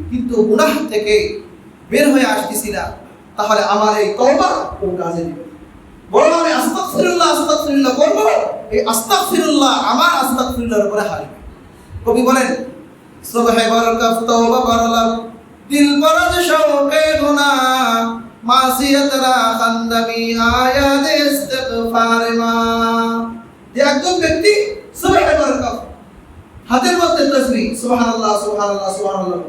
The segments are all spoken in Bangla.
কিন্তু গুনাহ থেকে বের হয়ে আসতেছি না, তাহলে আমার এই তওবা কোন কাজে দিবে? বরং আমি আস্তাগফিরুল্লাহ আস্তাগফিরুল্লাহ করব, এই আস্তাগফিরুল্লাহ আমার আস্তাগফিরুল্লাহর উপরে হারিবে। কবি বলেন, সুবহে বরকত তওবা করলাম, দিল পরজ শৌকে গুনাহ, মাসিয়াত রা খান্দামি আয়াত ইস্তিগফার মা। যে একজন ব্যক্তি সুবহে বরকত হাতের মধ্যে তাসবিহ সুবহানাল্লাহ সুবহানাল্লাহ সুবহানাল্লাহ,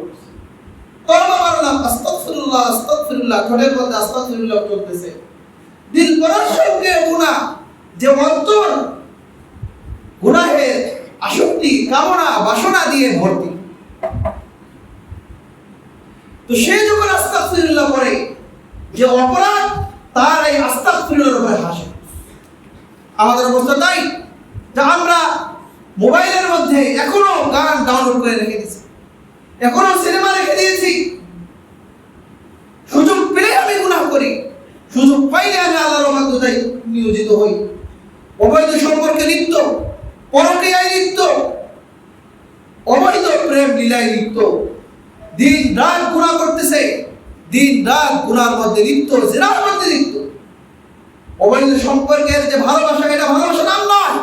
তওবা করলাম আস্তাগফিরুল্লাহ আস্তাগফিরুল্লাহ, ঠোঁটের মধ্যে আস্তাগফিরুল্লাহ চলতেছে, দিল পরজ শৌকে গুনাহ, যে অন্তর গুনাহের আসক্তি কামনা বাসনা দিয়ে ভর্তি, তো সে যখন আস্তাগফিরুল্লাহ করে, যে অপরাধ তার এই আস্তাগফিরুল্লাহর উপরে হাসে। আমাদের অবস্থা তাই যে আমরা মোবাইলের মধ্যে এখনো গান ডাউনলোড করে রেখে দিয়েছি, এখনো সিনেমা রেখে দিয়েছি। সুযোগ পেলে আমি গুনাহ করি, সুযোগ পাইলে আমি আল্লাহর অবাধ্যতায় নিয়োজিত হই, অবৈধ সম্পর্কে লিপ্ত, পরকীয়ায় লিপ্ত, অবৈধ প্রেম লীলায় লিপ্ত, দিন রাত গুনাহ করতেছে, দিন রাত গুনার মধ্যে লিপ্ত, জিনার মধ্যে লিপ্ত। অবৈধ সম্পর্কের যে ভালোবাসা, এটা ভালোবাসা নাম নয়,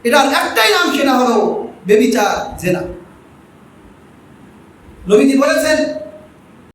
এটার একটাই নাম, সেটা হলো ব্যভিচার, জিনা। নবীজি বলেছেন,